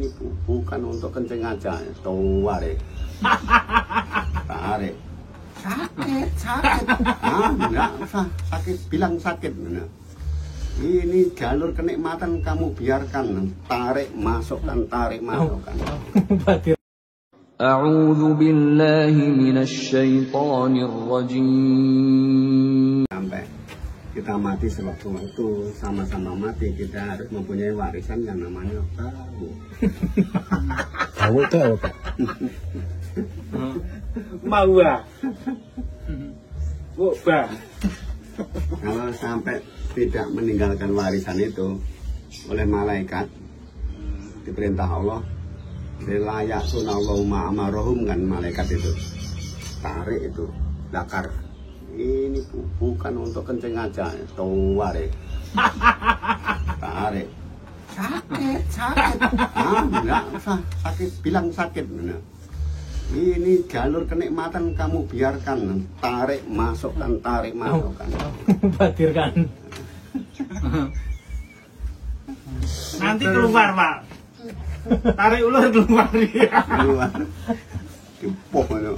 ini bukan untuk kencing aja, tarik. Tarik. Sakit. Enggak usah sakit, bilang sakit. Nah. Ini jalur kenikmatan kamu biarkan, tarik masukkan. A'udzu billahi minasy syaithanir rajim. Sampai kita mati sewaktu-waktu, sama-sama mati, kita harus mempunyai warisan yang namanya bau. Bau itu apa, Pak? Mau ah. Kalau sampai tidak meninggalkan warisan itu oleh malaikat, diperintah Allah, layak sunallahu ma'amarohum, kan malaikat itu tarik itu dakar. Ini bukan untuk kencing aja, tarik. Tarik. Sakit. Enggak usah sakit, bilang sakit. Nah. Ini jalur kenikmatan kamu biarkan, tarik masukkan. Batirkan. Nanti keluar, Pak. Tarik ular keluar dia. Keluar. Dipoh itu.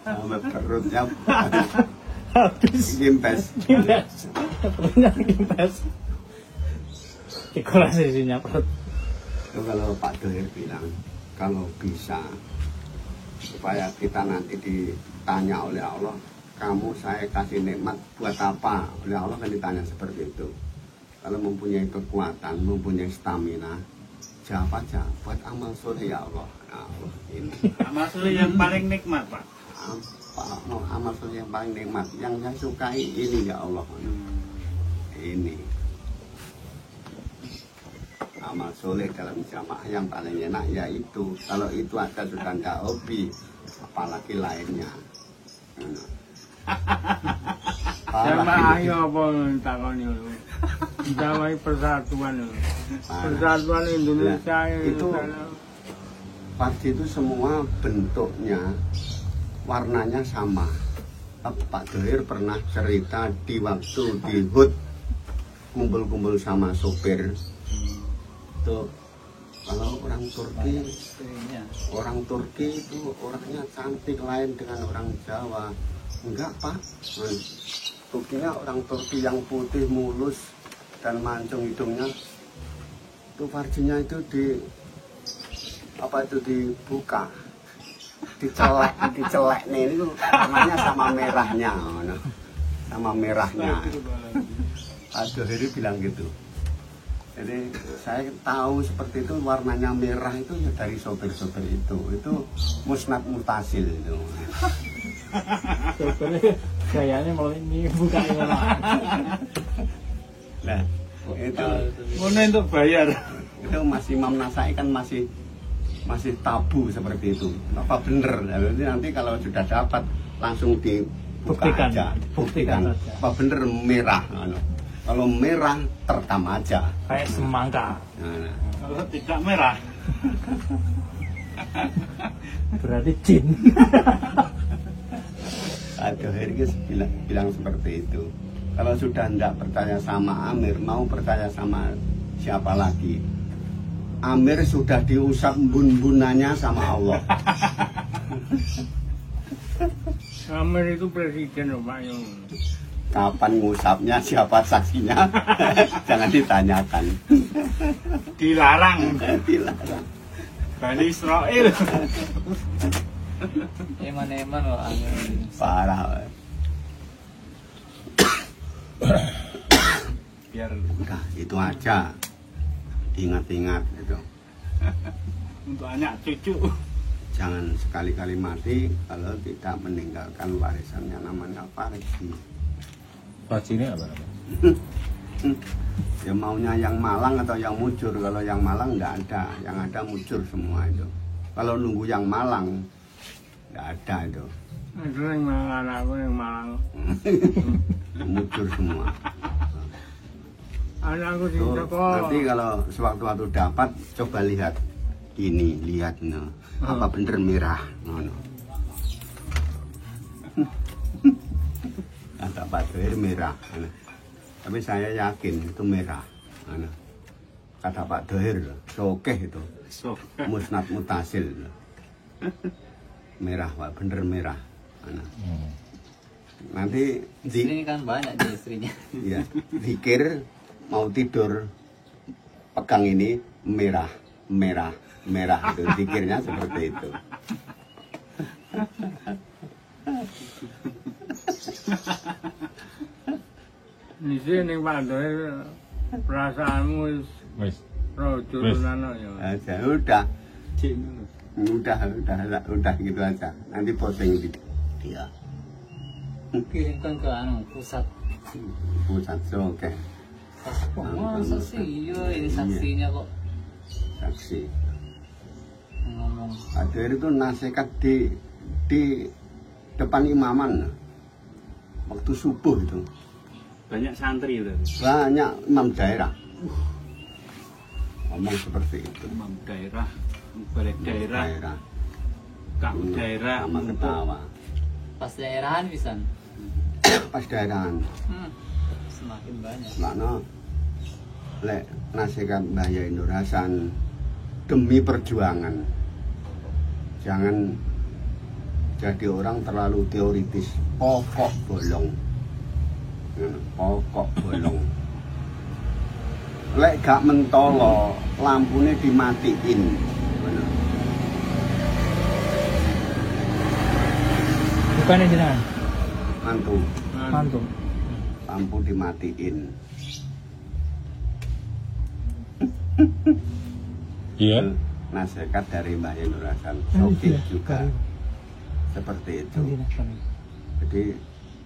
Sampai perutnya Habis. gimpes. Perutnya gimpes. Ikulah sisinya perut. Itu kalau Pak Dohir bilang, kalau bisa supaya kita nanti ditanya oleh Allah, kamu saya kasih nikmat buat apa? Oleh Allah kan ditanya seperti itu. Kalau mempunyai kekuatan, mempunyai stamina, jawab aja buat amal soleh ya Allah. Nah, ini Amal soleh yang paling nikmat, Pak. amal soleh yang paling nikmat, yang saya sukai ini ya Allah. Ini amal soleh dalam jamaah yang paling enak yaitu, kalau itu ada sudah tidak hobi, apalagi lainnya. Jamaah ayo apa takoni lho. Jamaah persatuan lho. Persatuan Indonesia itu pasti itu semua bentuknya, warnanya sama. Pak Dohir pernah cerita di waktu di HUT kumpul-kumpul sama sopir. Tuh, kalau orang Turki itu orangnya cantik lain dengan orang Jawa. Enggak, Pak. Buktinya orang Turki yang putih mulus dan mancung hidungnya, itu farjinya itu dibuka, dicelek nih, itu warnanya sama merahnya. Aduh, Heri bilang gitu. Jadi saya tahu seperti itu, warnanya merah itu ya dari sopir-sopir itu musnad mutasil itu. Sopirnya gayanya malah ini buka Nah, itu mana untuk bayar. Itu masih Imam Nasai kan masih tabu seperti itu. Apa bener? Nanti kalau sudah dapat langsung Buktikan aja. saja. Apa bener merah? Kalau merah tertam aja. Kayak semangka. Nah. Kalau tidak merah, berarti jin. Aduh, Hergis bilang seperti itu. Kalau sudah tidak percaya sama Amir, mau percaya sama siapa lagi? Amir sudah diusap bun-bunannya sama Allah. Amir itu presiden loh, Pak. Kapan ngusapnya, siapa saksinya? Jangan ditanyakan. Dilarang. Dilarang. Bani Israel. Eman-eman loh angin. Parah. Biar Udah, itu aja. Ingat-ingat itu. untuk anak cucu. Jangan sekali-kali mati kalau tidak meninggalkan warisannya namanya farji. Farji ini apa? Ya maunya yang malang atau yang mujur. Kalau yang malang nggak ada, yang ada mujur semua itu. Kalau nunggu yang malang nggak ada itu. Itu yang malang, aku yang malang. Mujur semua. Anakku di Tuh, Joko. nanti kalau sewaktu-waktu dapat, coba lihat ini, lihat no. Apa bener merah, no. Kata Pak Dohir merah, tapi saya yakin itu merah. kata Pak Dohir, sokeh itu, So, musnad mutasil, merah Pak, bener merah. Mana? Nanti Istri ini kan banyak dia istrinya. ya, zikir mau tidur pegang ini merah, merah, merah itu zikirnya seperti itu. di sini Pak Doy, perasaanmu wis Wis. roh turunan ya. Aja udah gitu aja. Nanti posting di dia Kirimkan ke pusat. pusat oke Oh, masa sih? Iya, ini saksinya kok saksi. ngomong. Ada itu nasihat di depan imaman waktu subuh itu Banyak santri itu. banyak imam daerah ngomong seperti itu. Imam daerah, balik daerah, kak daerah, sama ketawa Pas daerahan bisa. pas daerahan. Semakin banyak. Makna lek nasihat Mbah Yai Nur Hasan demi perjuangan. Jangan jadi orang terlalu teoritis, pokok bolong. Pokok bolong. Lek gak mentolo, lampune dimatiin. Bukannya jenengan, Mantu, mantu. lampu dimatiin. Iya. Nasihat dari Mbah Yai Nur Hasan, Soki juga seperti itu. Jadi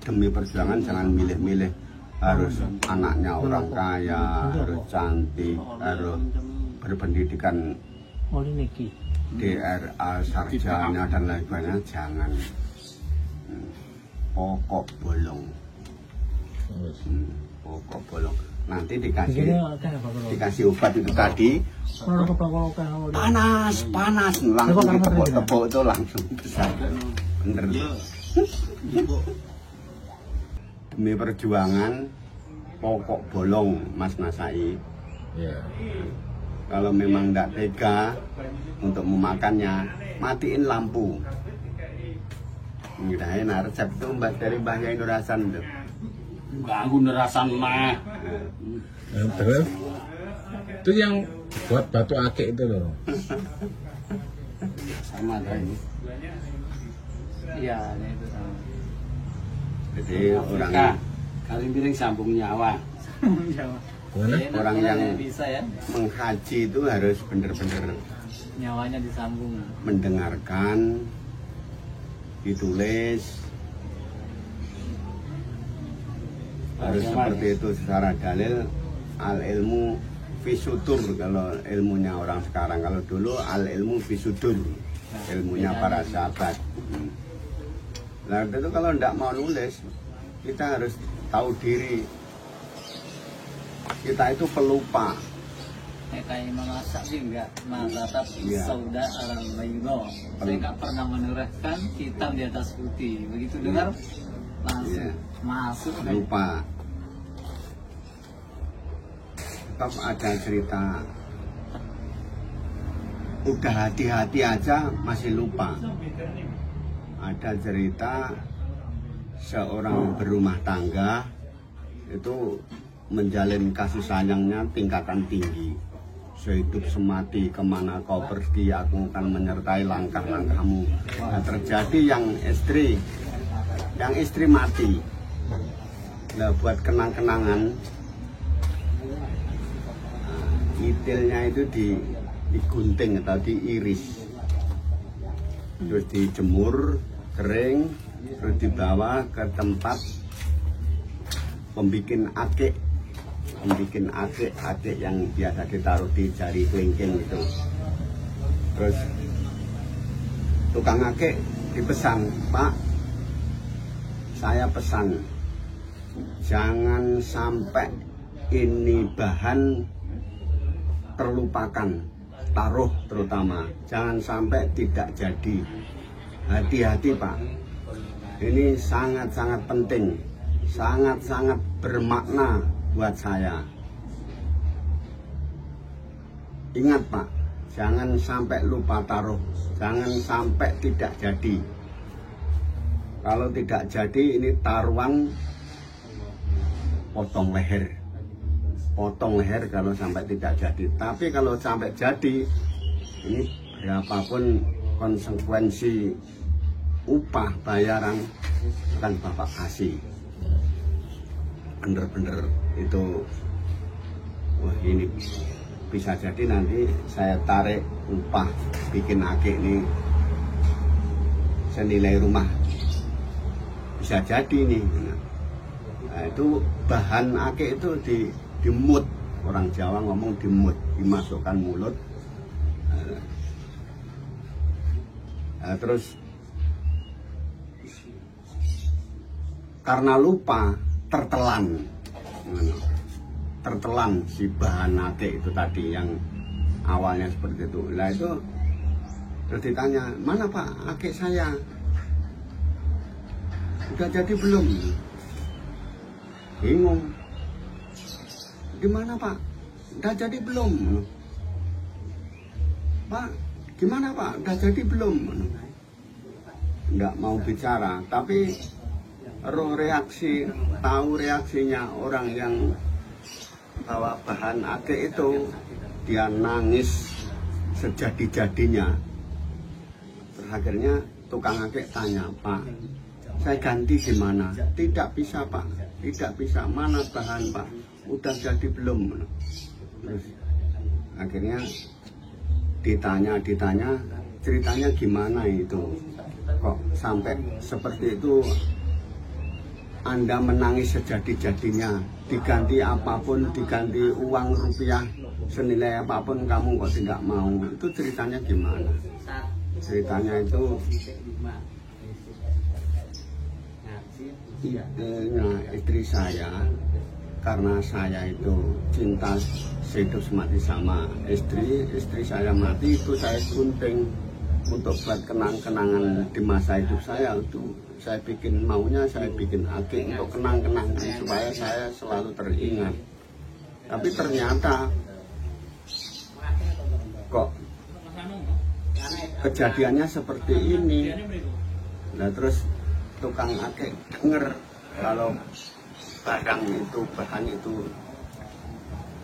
demi perjuangan jangan milih-milih harus anaknya orang kaya, harus cantik, harus berpendidikan Oli niki. DRA, sarjana dan lain sebagainya, jangan. Pokok bolong. Pokok bolong. Nanti dikasih obat itu tadi, panas langsung ditepuk-tepuk itu langsung besar. Bener. Demi perjuangan pokok bolong, Mas Nasai. Iya. Kalau memang tidak tega untuk memakannya, matiin lampu. Nah, resep itu dari Mbah Yai Nur Hasan itu. ganggu nerasan mah. Terus itu yang buat batu akik itu loh. Sama tadi. Iya, itu sama. Jadi orang kali piring sambung nyawa. Gimana? Orang yang bisa ya, menghaji itu harus benar-benar nyawanya disambung. mendengarkan, ditulis, harus seperti itu secara dalil. Al ilmu fisutur kalau ilmunya orang sekarang, kalau dulu al ilmu fisudur, ilmunya para sahabat. Nah itu kalau tidak mau nulis, kita harus tahu diri. Kita itu pelupa. Kayak Imam As-Sa'di enggak, tapi Iya. sauda alam baydo. Saya nggak pernah menuliskan hitam di atas putih. Begitu dengar langsung Iya. masuk. Lupa. Tetap ada cerita. Udah hati-hati aja masih lupa. Ada cerita seorang berumah tangga itu menjalin kasih sayangnya tingkatan tinggi. Sehidup semati kemana kau pergi, aku akan menyertai langkah-langkahmu. Nah, terjadi yang istri mati. Nah, buat kenang-kenangan, itilnya itu digunting atau diiris, terus dijemur kering, terus dibawa ke tempat pembikin akik yang biasa ditaruh di jari kelingking itu. Terus tukang akik dipesan, Pak, saya pesan jangan sampai ini bahan terlupakan, taruh terutama, jangan sampai tidak jadi. Hati-hati Pak, ini sangat-sangat penting, sangat-sangat bermakna buat saya. ingat Pak, jangan sampai lupa taruh, jangan sampai tidak jadi. Kalau tidak jadi ini taruhan potong leher. Potong leher kalau sampai tidak jadi. Tapi kalau sampai jadi, ini berapapun konsekuensi upah bayaran akan Bapak kasih. Bener-bener itu, wah ini bisa jadi nanti saya tarik upah bikin akik ini senilai rumah. Bisa jadi nih. Nah, itu bahan akik itu dimut, orang Jawa ngomong dimut, dimasukkan mulut. Terus karena lupa tertelan si bahan akik itu tadi yang awalnya seperti itu. Lah itu terus ditanya, mana Pak akik saya? Udah jadi belum? Bingung. Gimana Pak? Udah jadi belum? Pak, gimana Pak? Udah jadi belum? Enggak mau bicara, tapi tahu reaksinya orang yang bawa bahan akik itu, dia nangis sejadi-jadinya. Terus akhirnya tukang akik tanya, Pak, saya ganti gimana? Tidak bisa Pak, tidak bisa. Mana bahan Pak? Udah jadi belum? Terus akhirnya ditanya, ceritanya gimana itu? Kok sampai seperti itu? Anda menangis sejadi-jadinya, diganti apapun, diganti uang rupiah senilai apapun, kamu kok tidak mau. Itu ceritanya gimana? Ceritanya itu istri saya, karena saya itu cinta sehidup semati sama istri saya mati, itu saya gunting untuk buat kenang-kenangan di masa hidup saya. Itu saya bikin akik untuk kenang-kenangan supaya saya selalu teringat. Tapi ternyata kok kejadiannya seperti ini. Nah terus tukang akik denger kalau bahan itu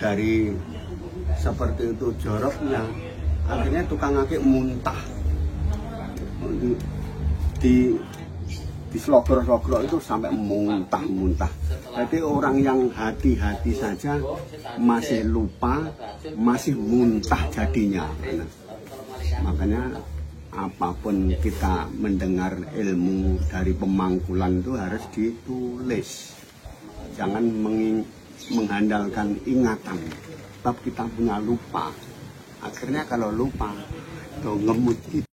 dari seperti itu joroknya, akhirnya tukang akik muntah. Di selogro-selogro itu sampai muntah. Jadi orang yang hati-hati saja masih lupa, masih muntah jadinya. Nah, makanya apapun kita mendengar ilmu dari pemangkulan itu harus ditulis. Jangan mengandalkan ingatan, sebab kita punya lupa. Akhirnya kalau lupa, itu ngemut.